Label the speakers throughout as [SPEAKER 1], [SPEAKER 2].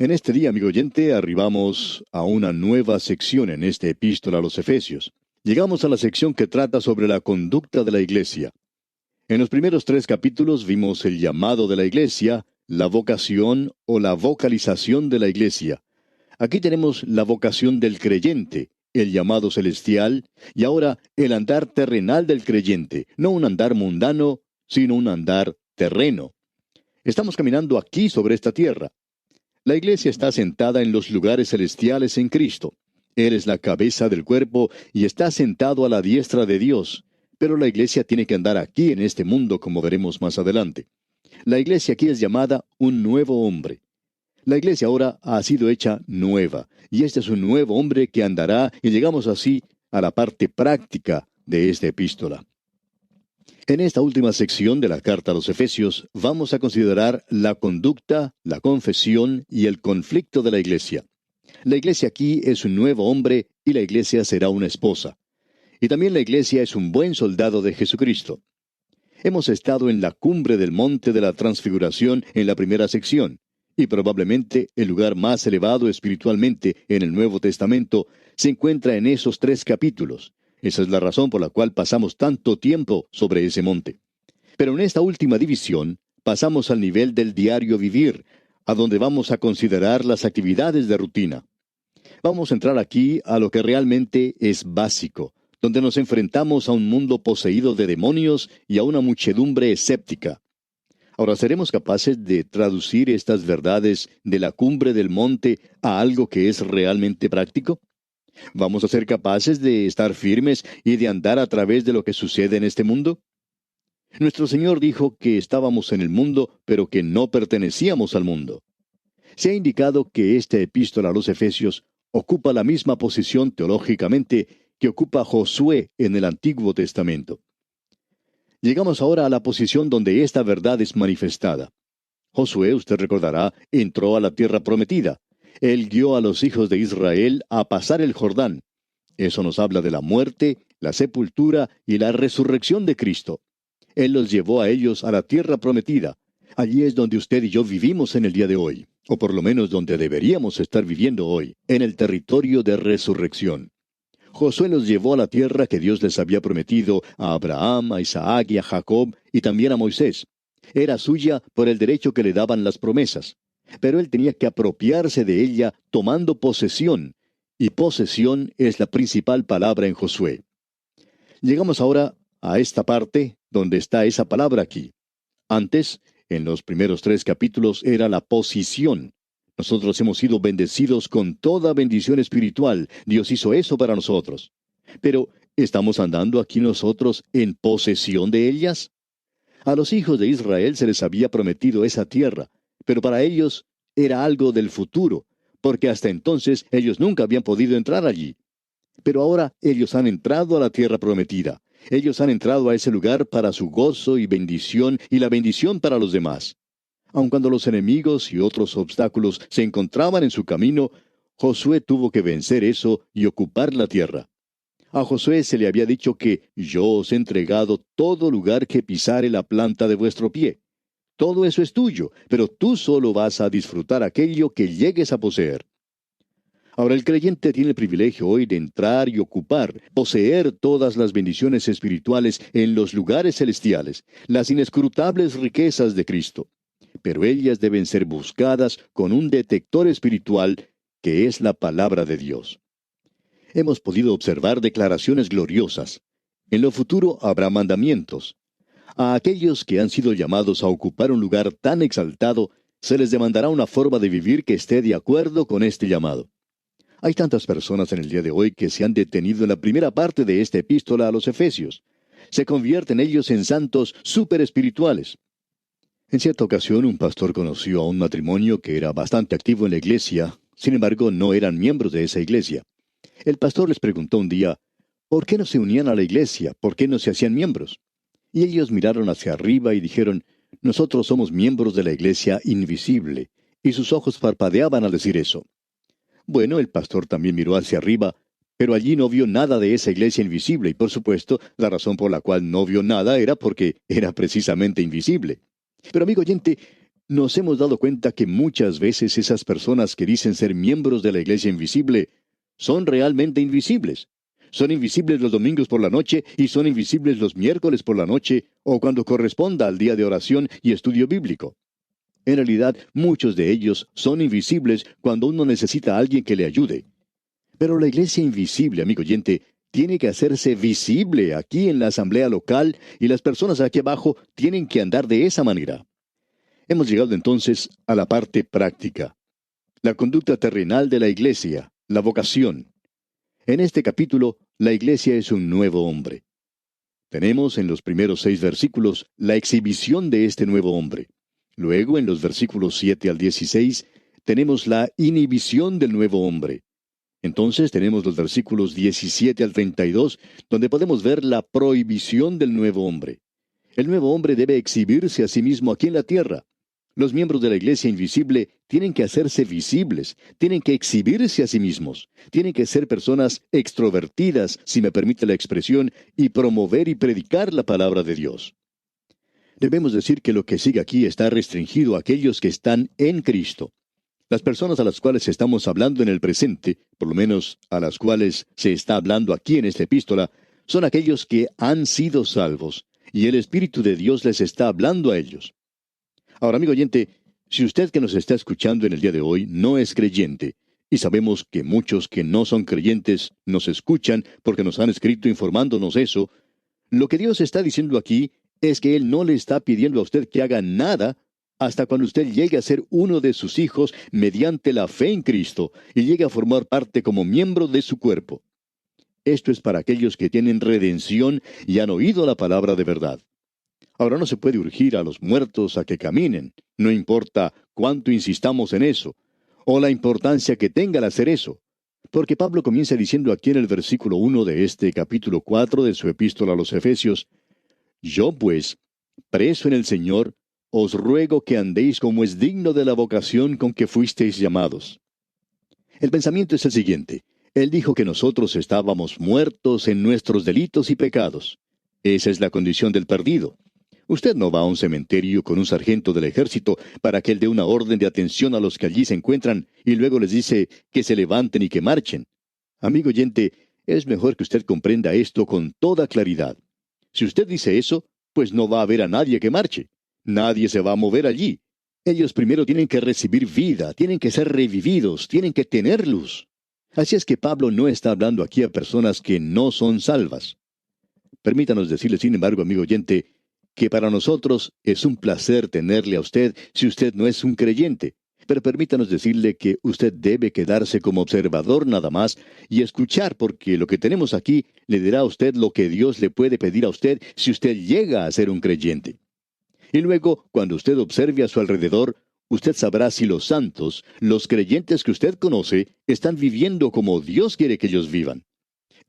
[SPEAKER 1] En este día, amigo oyente, arribamos a una nueva sección en esta epístola a los Efesios. Llegamos a la sección que trata sobre la conducta de la iglesia. En los primeros 3 capítulos vimos el llamado de la iglesia, la vocación o la vocalización de la iglesia. Aquí tenemos la vocación del creyente, el llamado celestial, y ahora el andar terrenal del creyente, no un andar mundano, sino un andar terreno. Estamos caminando aquí sobre esta tierra. La iglesia está sentada en los lugares celestiales en Cristo. Él es la cabeza del cuerpo y está sentado a la diestra de Dios. Pero la iglesia tiene que andar aquí en este mundo, como veremos más adelante. La iglesia aquí es llamada un nuevo hombre. La iglesia ahora ha sido hecha nueva, y este es un nuevo hombre que andará, y llegamos así a la parte práctica de esta epístola. En esta última sección de la carta a los Efesios vamos a considerar la conducta, la confesión y el conflicto de la iglesia. La iglesia aquí es un nuevo hombre y la iglesia será una esposa. Y también la iglesia es un buen soldado de Jesucristo. Hemos estado en la cumbre del monte de la transfiguración en la primera sección, y probablemente el lugar más elevado espiritualmente en el Nuevo Testamento se encuentra en esos 3 capítulos. Esa es la razón por la cual pasamos tanto tiempo sobre ese monte. Pero en esta última división pasamos al nivel del diario vivir, a donde vamos a considerar las actividades de rutina. Vamos a entrar aquí a lo que realmente es básico, donde nos enfrentamos a un mundo poseído de demonios y a una muchedumbre escéptica. Ahora, ¿seremos capaces de traducir estas verdades de la cumbre del monte a algo que es realmente práctico? ¿Vamos a ser capaces de estar firmes y de andar a través de lo que sucede en este mundo? Nuestro Señor dijo que estábamos en el mundo, pero que no pertenecíamos al mundo. Se ha indicado que esta epístola a los Efesios ocupa la misma posición teológicamente que ocupa Josué en el Antiguo Testamento. Llegamos ahora a la posición donde esta verdad es manifestada. Josué, usted recordará, entró a la tierra prometida. Él guió a los hijos de Israel a pasar el Jordán. Eso nos habla de la muerte, la sepultura y la resurrección de Cristo. Él los llevó a ellos a la tierra prometida. Allí es donde usted y yo vivimos en el día de hoy, o por lo menos donde deberíamos estar viviendo hoy, en el territorio de resurrección. Josué los llevó a la tierra que Dios les había prometido a Abraham, a Isaac y a Jacob, y también a Moisés. Era suya por el derecho que le daban las promesas. Pero él tenía que apropiarse de ella tomando posesión, y posesión es la principal palabra en Josué. Llegamos ahora a esta parte donde está esa palabra aquí. Antes, en los primeros 3 capítulos, era la posición. Nosotros hemos sido bendecidos con toda bendición espiritual. Dios hizo eso para nosotros. Pero, ¿estamos andando aquí nosotros en posesión de ellas? A los hijos de Israel se les había prometido esa tierra, pero para ellos era algo del futuro, porque hasta entonces ellos nunca habían podido entrar allí. Pero ahora ellos han entrado a la tierra prometida. Ellos han entrado a ese lugar para su gozo y bendición y la bendición para los demás. Aun cuando los enemigos y otros obstáculos se encontraban en su camino, Josué tuvo que vencer eso y ocupar la tierra. A Josué se le había dicho que yo os he entregado todo lugar que pisare la planta de vuestro pie. Todo eso es tuyo, pero tú solo vas a disfrutar aquello que llegues a poseer. Ahora el creyente tiene el privilegio hoy de entrar y ocupar, poseer todas las bendiciones espirituales en los lugares celestiales, las inescrutables riquezas de Cristo. Pero ellas deben ser buscadas con un detector espiritual que es la palabra de Dios. Hemos podido observar declaraciones gloriosas. En lo futuro habrá mandamientos. A aquellos que han sido llamados a ocupar un lugar tan exaltado, se les demandará una forma de vivir que esté de acuerdo con este llamado. Hay tantas personas en el día de hoy que se han detenido en la primera parte de esta epístola a los Efesios. Se convierten ellos en santos superespirituales. En cierta ocasión, un pastor conoció a un matrimonio que era bastante activo en la iglesia, sin embargo, no eran miembros de esa iglesia. El pastor les preguntó un día, ¿por qué no se unían a la iglesia? ¿Por qué no se hacían miembros? Y ellos miraron hacia arriba y dijeron, nosotros somos miembros de la iglesia invisible. Y sus ojos parpadeaban al decir eso. Bueno, el pastor también miró hacia arriba, pero allí no vio nada de esa iglesia invisible, y por supuesto, la razón por la cual no vio nada era porque era precisamente invisible. Pero amigo oyente, nos hemos dado cuenta que muchas veces esas personas que dicen ser miembros de la iglesia invisible son realmente invisibles. Son invisibles los domingos por la noche y son invisibles los miércoles por la noche o cuando corresponda al día de oración y estudio bíblico. En realidad, muchos de ellos son invisibles cuando uno necesita a alguien que le ayude. Pero la iglesia invisible, amigo oyente, tiene que hacerse visible aquí en la asamblea local y las personas aquí abajo tienen que andar de esa manera. Hemos llegado entonces a la parte práctica. La conducta terrenal de la iglesia, la vocación. En este capítulo, la iglesia es un nuevo hombre. Tenemos en los primeros 6 versículos la exhibición de este nuevo hombre. Luego, en los versículos 7 al 16, tenemos la inhibición del nuevo hombre. Entonces tenemos los versículos 17 al 32, donde podemos ver la prohibición del nuevo hombre. El nuevo hombre debe exhibirse a sí mismo aquí en la tierra. Los miembros de la iglesia invisible tienen que hacerse visibles, tienen que exhibirse a sí mismos, tienen que ser personas extrovertidas, si me permite la expresión, y promover y predicar la palabra de Dios. Debemos decir que lo que sigue aquí está restringido a aquellos que están en Cristo. Las personas a las cuales estamos hablando en el presente, por lo menos a las cuales se está hablando aquí en esta epístola, son aquellos que han sido salvos, y el Espíritu de Dios les está hablando a ellos. Ahora, amigo oyente, si usted que nos está escuchando en el día de hoy no es creyente, y sabemos que muchos que no son creyentes nos escuchan porque nos han escrito informándonos eso, lo que Dios está diciendo aquí es que Él no le está pidiendo a usted que haga nada hasta cuando usted llegue a ser uno de sus hijos mediante la fe en Cristo y llegue a formar parte como miembro de su cuerpo. Esto es para aquellos que tienen redención y han oído la palabra de verdad. Ahora no se puede urgir a los muertos a que caminen, no importa cuánto insistamos en eso, o la importancia que tenga el hacer eso. Porque Pablo comienza diciendo aquí en el versículo 1 de este capítulo 4 de su epístola a los Efesios: Yo pues, preso en el Señor, os ruego que andéis como es digno de la vocación con que fuisteis llamados. El pensamiento es el siguiente. Él dijo que nosotros estábamos muertos en nuestros delitos y pecados. Esa es la condición del perdido. Usted no va a un cementerio con un sargento del ejército para que él dé una orden de atención a los que allí se encuentran y luego les dice que se levanten y que marchen. Amigo oyente, es mejor que usted comprenda esto con toda claridad. Si usted dice eso, pues no va a haber a nadie que marche. Nadie se va a mover allí. Ellos primero tienen que recibir vida, tienen que ser revividos, tienen que tener luz. Así es que Pablo no está hablando aquí a personas que no son salvas. Permítanos decirle, sin embargo, amigo oyente, que para nosotros es un placer tenerle a usted si usted no es un creyente. Pero permítanos decirle que usted debe quedarse como observador nada más y escuchar, porque lo que tenemos aquí le dirá a usted lo que Dios le puede pedir a usted si usted llega a ser un creyente. Y luego, cuando usted observe a su alrededor, usted sabrá si los santos, los creyentes que usted conoce, están viviendo como Dios quiere que ellos vivan.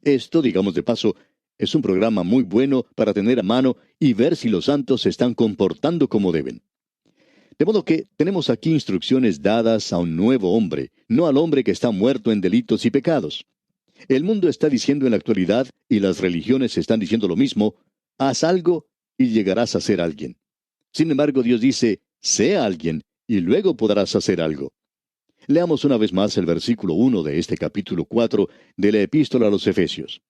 [SPEAKER 1] Esto, digamos de paso, es un programa muy bueno para tener a mano y ver si los santos se están comportando como deben. De modo que tenemos aquí instrucciones dadas a un nuevo hombre, no al hombre que está muerto en delitos y pecados. El mundo está diciendo en la actualidad, y las religiones están diciendo lo mismo: haz algo y llegarás a ser alguien. Sin embargo, Dios dice: sé alguien y luego podrás hacer algo. Leamos una vez más el versículo 1 de este capítulo 4 de la epístola a los Efesios.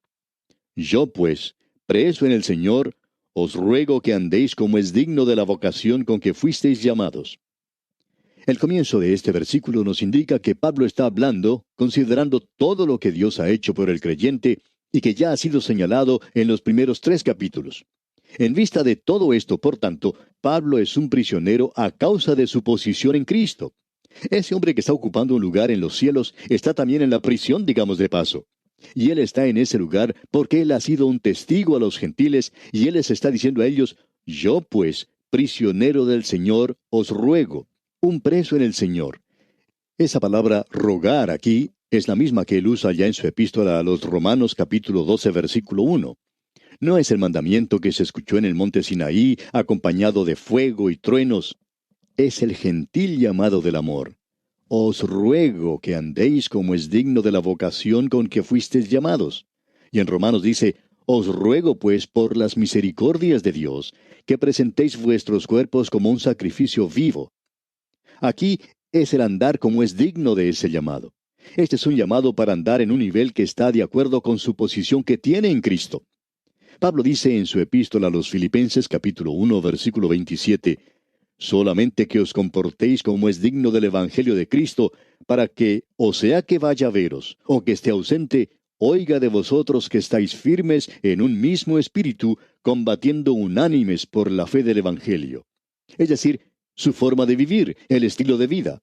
[SPEAKER 1] Yo pues, preso en el Señor, os ruego que andéis como es digno de la vocación con que fuisteis llamados. El comienzo de este versículo nos indica que Pablo está hablando, considerando todo lo que Dios ha hecho por el creyente y que ya ha sido señalado en los primeros 3 capítulos. En vista de todo esto, por tanto, Pablo es un prisionero a causa de su posición en Cristo. Ese hombre que está ocupando un lugar en los cielos está también en la prisión, digamos de paso. Y él está en ese lugar porque él ha sido un testigo a los gentiles y él les está diciendo a ellos: yo pues, prisionero del Señor, os ruego, un preso en el Señor. Esa palabra rogar aquí es la misma que él usa ya en su epístola a los Romanos capítulo 12 versículo 1. No es el mandamiento que se escuchó en el monte Sinaí, acompañado de fuego y truenos. Es el gentil llamado del amor. Os ruego que andéis como es digno de la vocación con que fuisteis llamados. Y en Romanos dice: os ruego pues por las misericordias de Dios, que presentéis vuestros cuerpos como un sacrificio vivo. Aquí es el andar como es digno de ese llamado. Este es un llamado para andar en un nivel que está de acuerdo con su posición que tiene en Cristo. Pablo dice en su epístola a los Filipenses capítulo 1 versículo 27, solamente que os comportéis como es digno del Evangelio de Cristo, para que, o sea que vaya a veros, o que esté ausente, oiga de vosotros que estáis firmes en un mismo espíritu, combatiendo unánimes por la fe del Evangelio. Es decir, su forma de vivir, el estilo de vida.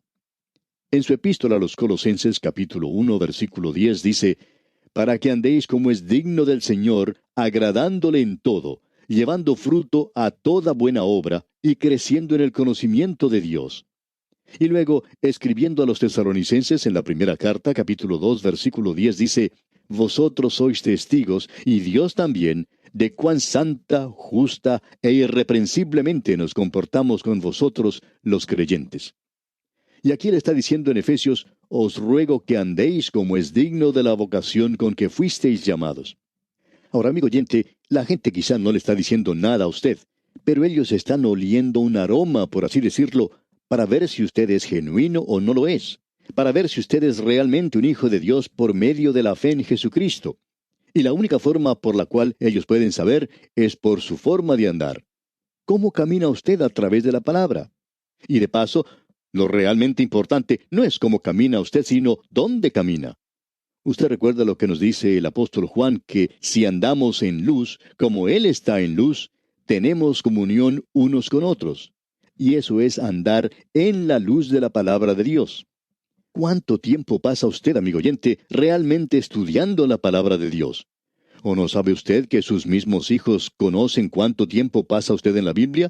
[SPEAKER 1] En su epístola a los Colosenses capítulo 1 versículo 10 dice, para que andéis como es digno del Señor, agradándole en todo, llevando fruto a toda buena obra y creciendo en el conocimiento de Dios. Y luego, escribiendo a los tesalonicenses en la primera carta, capítulo 2, versículo 10, dice, vosotros sois testigos, y Dios también, de cuán santa, justa e irreprensiblemente nos comportamos con vosotros los creyentes. Y aquí le está diciendo en Efesios, os ruego que andéis como es digno de la vocación con que fuisteis llamados. Ahora, amigo oyente, la gente quizá no le está diciendo nada a usted, pero ellos están oliendo un aroma, por así decirlo, para ver si usted es genuino o no lo es, para ver si usted es realmente un hijo de Dios por medio de la fe en Jesucristo. Y la única forma por la cual ellos pueden saber es por su forma de andar. ¿Cómo camina usted a través de la palabra? Y de paso, lo realmente importante no es cómo camina usted, sino dónde camina. Usted recuerda lo que nos dice el apóstol Juan, que si andamos en luz, como Él está en luz, tenemos comunión unos con otros. Y eso es andar en la luz de la palabra de Dios. ¿Cuánto tiempo pasa usted, amigo oyente, realmente estudiando la palabra de Dios? ¿O no sabe usted que sus mismos hijos conocen cuánto tiempo pasa usted en la Biblia?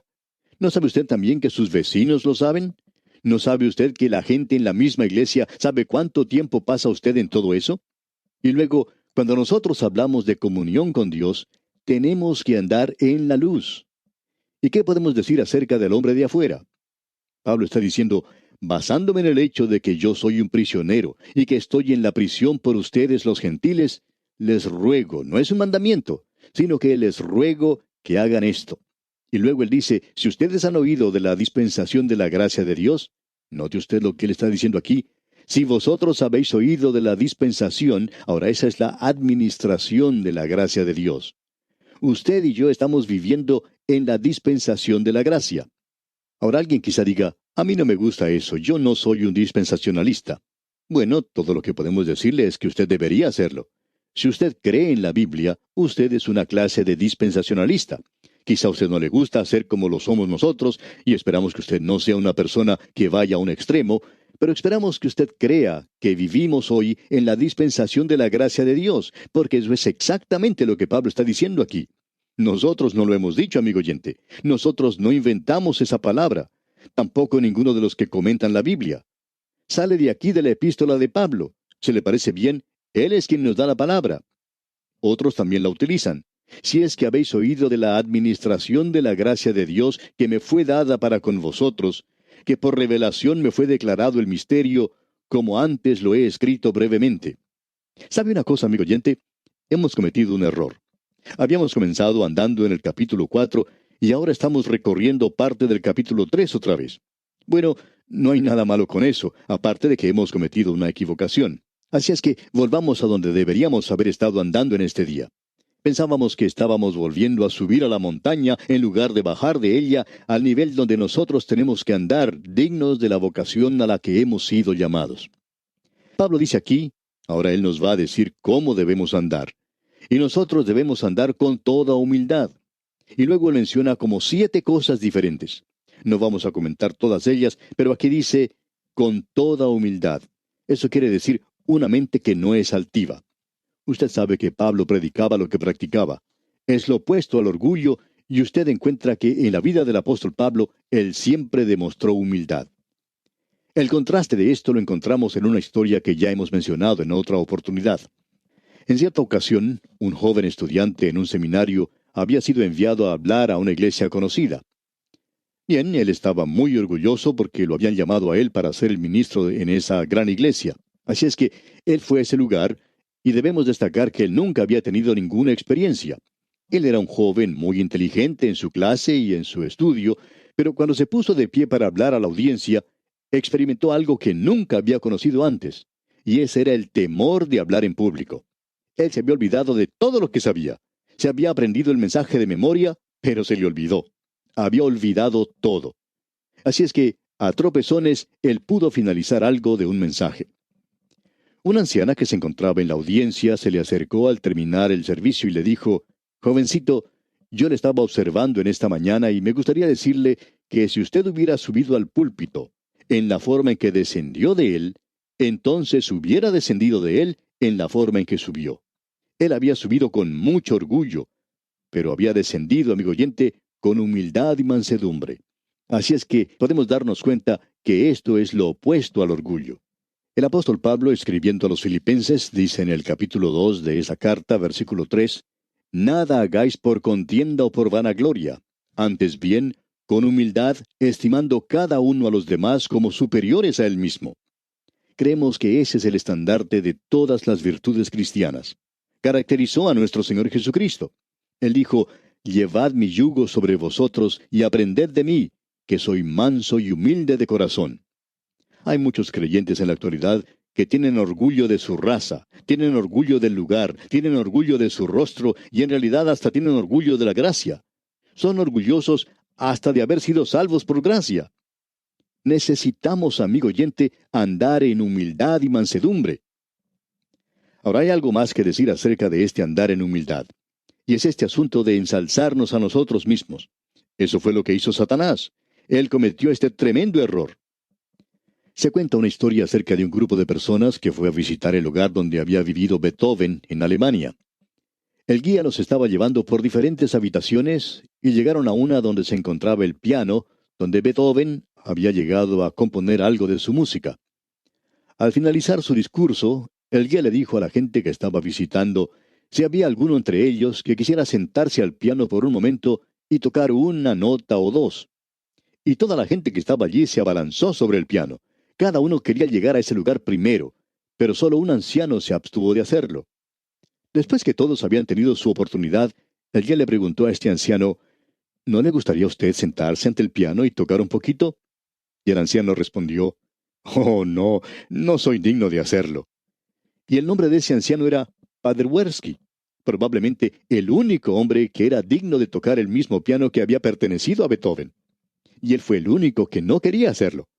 [SPEAKER 1] ¿No sabe usted también que sus vecinos lo saben? ¿No sabe usted que la gente en la misma iglesia sabe cuánto tiempo pasa usted en todo eso? Y luego, cuando nosotros hablamos de comunión con Dios, tenemos que andar en la luz. ¿Y qué podemos decir acerca del hombre de afuera? Pablo está diciendo, basándome en el hecho de que yo soy un prisionero y que estoy en la prisión por ustedes los gentiles, les ruego, no es un mandamiento, sino que les ruego que hagan esto. Y luego él dice, si ustedes han oído de la dispensación de la gracia de Dios, note usted lo que él está diciendo aquí, si vosotros habéis oído de la dispensación, ahora esa es la administración de la gracia de Dios. Usted y yo estamos viviendo en la dispensación de la gracia. Ahora alguien quizá diga, a mí no me gusta eso, yo no soy un dispensacionalista. Bueno, todo lo que podemos decirle es que usted debería hacerlo. Si usted cree en la Biblia, usted es una clase de dispensacionalista. Quizá a usted no le gusta hacer como lo somos nosotros, y esperamos que usted no sea una persona que vaya a un extremo, pero esperamos que usted crea que vivimos hoy en la dispensación de la gracia de Dios, porque eso es exactamente lo que Pablo está diciendo aquí. Nosotros no lo hemos dicho, amigo oyente. Nosotros no inventamos esa palabra. Tampoco ninguno de los que comentan la Biblia. Sale de aquí de la epístola de Pablo. ¿Se le parece bien? Él es quien nos da la palabra. Otros también la utilizan. Si es que habéis oído de la administración de la gracia de Dios que me fue dada para con vosotros, que por revelación me fue declarado el misterio, como antes lo he escrito brevemente. ¿Sabe una cosa, amigo oyente? Hemos cometido un error. Habíamos comenzado andando en el capítulo 4 y ahora estamos recorriendo parte del capítulo 3 otra vez. Bueno, no hay nada malo con eso, aparte de que hemos cometido una equivocación. Así es que volvamos a donde deberíamos haber estado andando en este día. Pensábamos que estábamos volviendo a subir a la montaña en lugar de bajar de ella al nivel donde nosotros tenemos que andar, dignos de la vocación a la que hemos sido llamados. Pablo dice aquí, ahora él nos va a decir cómo debemos andar. Y nosotros debemos andar con toda humildad. Y luego él menciona como 7 cosas diferentes. No vamos a comentar todas ellas, pero aquí dice, con toda humildad. Eso quiere decir una mente que no es altiva. Usted sabe que Pablo predicaba lo que practicaba. Es lo opuesto al orgullo, y usted encuentra que en la vida del apóstol Pablo, él siempre demostró humildad. El contraste de esto lo encontramos en una historia que ya hemos mencionado en otra oportunidad. En cierta ocasión, un joven estudiante en un seminario había sido enviado a hablar a una iglesia conocida. Bien, él estaba muy orgulloso porque lo habían llamado a él para ser el ministro en esa gran iglesia. Así es que él fue a ese lugar, y debemos destacar que él nunca había tenido ninguna experiencia. Él era un joven muy inteligente en su clase y en su estudio, pero cuando se puso de pie para hablar a la audiencia, experimentó algo que nunca había conocido antes, y ese era el temor de hablar en público. Él se había olvidado de todo lo que sabía. Se había aprendido el mensaje de memoria, pero se le olvidó. Había olvidado todo. Así es que, a tropezones, él pudo finalizar algo de un mensaje. Una anciana que se encontraba en la audiencia se le acercó al terminar el servicio y le dijo: «Jovencito, yo le estaba observando en esta mañana y me gustaría decirle que si usted hubiera subido al púlpito en la forma en que descendió de él, entonces hubiera descendido de él en la forma en que subió. Él había subido con mucho orgullo, pero había descendido, amigo oyente, con humildad y mansedumbre. Así es que podemos darnos cuenta que esto es lo opuesto al orgullo. El apóstol Pablo, escribiendo a los Filipenses, dice en el capítulo 2 de esa carta, versículo 3, «Nada hagáis por contienda o por vanagloria, antes bien, con humildad, estimando cada uno a los demás como superiores a él mismo». Creemos que ese es el estandarte de todas las virtudes cristianas. Caracterizó a nuestro Señor Jesucristo. Él dijo: «Llevad mi yugo sobre vosotros y aprended de mí, que soy manso y humilde de corazón». Hay muchos creyentes en la actualidad que tienen orgullo de su raza, tienen orgullo del lugar, tienen orgullo de su rostro y en realidad hasta tienen orgullo de la gracia. Son orgullosos hasta de haber sido salvos por gracia. Necesitamos, amigo oyente, andar en humildad y mansedumbre. Ahora hay algo más que decir acerca de este andar en humildad, y es este asunto de ensalzarnos a nosotros mismos. Eso fue lo que hizo Satanás. Él cometió este tremendo error. Se cuenta una historia acerca de un grupo de personas que fue a visitar el lugar donde había vivido Beethoven en Alemania. El guía los estaba llevando por diferentes habitaciones y llegaron a una donde se encontraba el piano, donde Beethoven había llegado a componer algo de su música. Al finalizar su discurso, el guía le dijo a la gente que estaba visitando si había alguno entre ellos que quisiera sentarse al piano por un momento y tocar una nota o dos. Y toda la gente que estaba allí se abalanzó sobre el piano. Cada uno quería llegar a ese lugar primero, pero solo un anciano se abstuvo de hacerlo. Después que todos habían tenido su oportunidad, el guía le preguntó a este anciano: «¿No le gustaría a usted sentarse ante el piano y tocar un poquito?» Y el anciano respondió: «Oh, no, no soy digno de hacerlo». Y el nombre de ese anciano era Paderewski, probablemente el único hombre que era digno de tocar el mismo piano que había pertenecido a Beethoven. Y él fue el único que no quería hacerlo.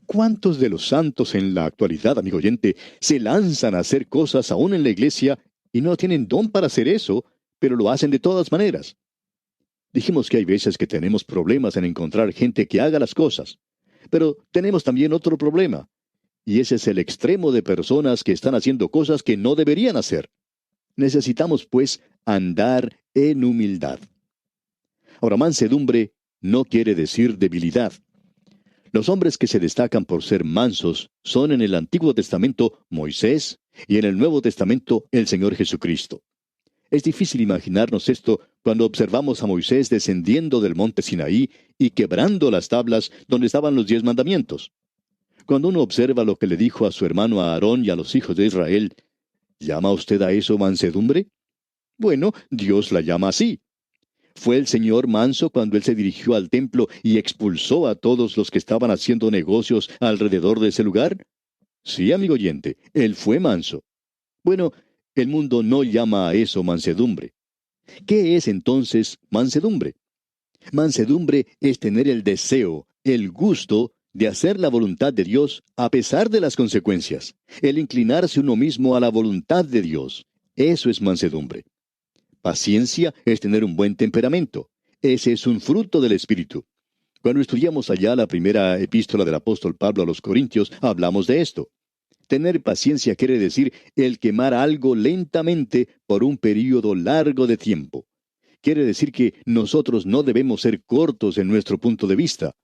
[SPEAKER 1] ¿Cuántos de los santos en la actualidad, amigo oyente, se lanzan a hacer cosas aún en la iglesia y no tienen don para hacer eso, pero lo hacen de todas maneras? Dijimos que hay veces que tenemos problemas en encontrar gente que haga las cosas, pero tenemos también otro problema, y ese es el extremo de personas que están haciendo cosas que no deberían hacer. Necesitamos, pues, andar en humildad. Ahora, mansedumbre no quiere decir debilidad. Los hombres que se destacan por ser mansos son en el Antiguo Testamento Moisés y en el Nuevo Testamento el Señor Jesucristo. Es difícil imaginarnos esto cuando observamos a Moisés descendiendo del monte Sinaí y quebrando las tablas donde estaban los 10 mandamientos. Cuando uno observa lo que le dijo a su hermano Aarón y a los hijos de Israel, ¿llama usted a eso mansedumbre? Bueno, Dios la llama así. ¿Fue el Señor manso cuando Él se dirigió al templo y expulsó a todos los que estaban haciendo negocios alrededor de ese lugar? Sí, amigo oyente, Él fue manso. Bueno, el mundo no llama a eso mansedumbre. ¿Qué es entonces mansedumbre? Mansedumbre es tener el deseo, el gusto de hacer la voluntad de Dios a pesar de las consecuencias, el inclinarse uno mismo a la voluntad de Dios. Eso es mansedumbre. Paciencia es tener un buen temperamento. Ese es un fruto del Espíritu. Cuando estudiamos allá la primera epístola del apóstol Pablo a los Corintios, hablamos de esto. Tener paciencia quiere decir el quemar algo lentamente por un período largo de tiempo. Quiere decir que nosotros no debemos ser cortos en nuestro punto de vista.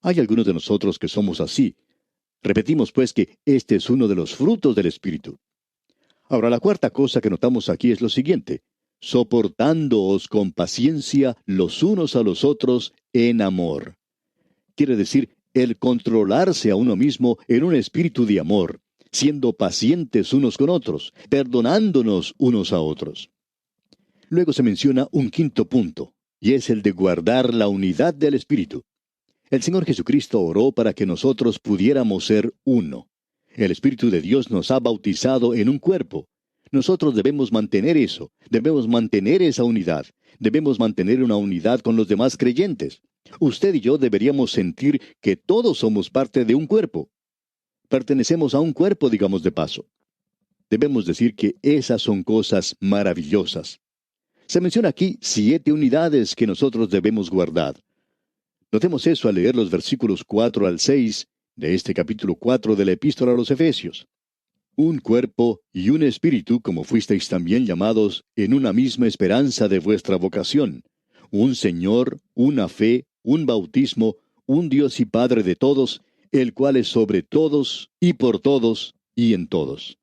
[SPEAKER 1] Hay algunos de nosotros que somos así. Repetimos pues que este es uno de los frutos del Espíritu. Ahora, la cuarta cosa que notamos aquí es lo siguiente: soportándoos con paciencia los unos a los otros en amor. Quiere decir el controlarse a uno mismo en un espíritu de amor, siendo pacientes unos con otros, perdonándonos unos a otros. Luego se menciona un quinto punto, y es el de guardar la unidad del espíritu. El Señor Jesucristo oró para que nosotros pudiéramos ser uno. El Espíritu de Dios nos ha bautizado en un cuerpo. Nosotros debemos mantener eso, debemos mantener esa unidad, debemos mantener una unidad con los demás creyentes. Usted y yo deberíamos sentir que todos somos parte de un cuerpo. Pertenecemos a un cuerpo, digamos de paso. Debemos decir que esas son cosas maravillosas. Se menciona aquí 7 unidades que nosotros debemos guardar. Notemos eso al leer los versículos 4 al 6 de este capítulo 4 de la Epístola a los Efesios. Un cuerpo y un espíritu, como fuisteis también llamados, en una misma esperanza de vuestra vocación. Un Señor, una fe, un bautismo, un Dios y Padre de todos, el cual es sobre todos, y por todos, y en todos.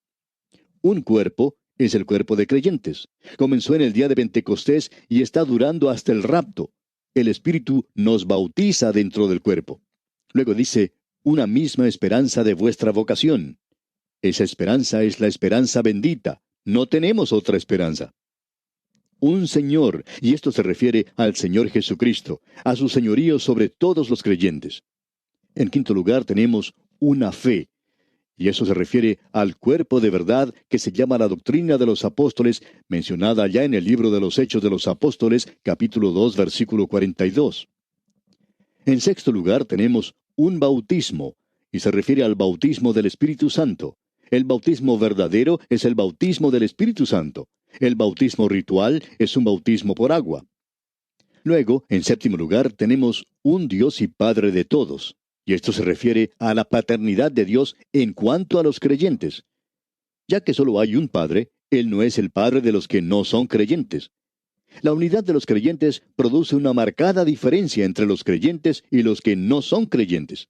[SPEAKER 1] Un cuerpo es el cuerpo de creyentes. Comenzó en el día de Pentecostés y está durando hasta el rapto. El Espíritu nos bautiza dentro del cuerpo. Luego dice, una misma esperanza de vuestra vocación. Esa esperanza es la esperanza bendita. No tenemos otra esperanza. Un Señor, y esto se refiere al Señor Jesucristo, a su señorío sobre todos los creyentes. En quinto lugar tenemos una fe, y eso se refiere al cuerpo de verdad que se llama la doctrina de los apóstoles, mencionada ya en el libro de los Hechos de los Apóstoles, capítulo 2, versículo 42. En sexto lugar tenemos un bautismo, y se refiere al bautismo del Espíritu Santo. El bautismo verdadero es el bautismo del Espíritu Santo. El bautismo ritual es un bautismo por agua. Luego, en séptimo lugar, tenemos un Dios y Padre de todos. Y esto se refiere a la paternidad de Dios en cuanto a los creyentes. Ya que solo hay un Padre, Él no es el Padre de los que no son creyentes. La unidad de los creyentes produce una marcada diferencia entre los creyentes y los que no son creyentes.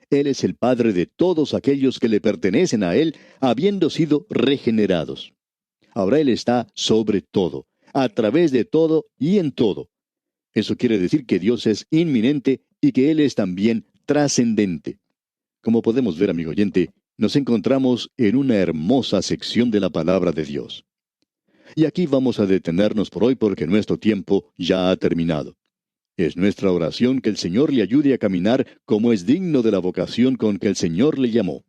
[SPEAKER 1] Él es el Padre de todos aquellos que le pertenecen a Él, habiendo sido regenerados. Ahora Él está sobre todo, a través de todo y en todo. Eso quiere decir que Dios es inminente y que Él es también trascendente. Como podemos ver, amigo oyente, nos encontramos en una hermosa sección de la palabra de Dios. Y aquí vamos a detenernos por hoy porque nuestro tiempo ya ha terminado. Es nuestra oración que el Señor le ayude a caminar como es digno de la vocación con que el Señor le llamó.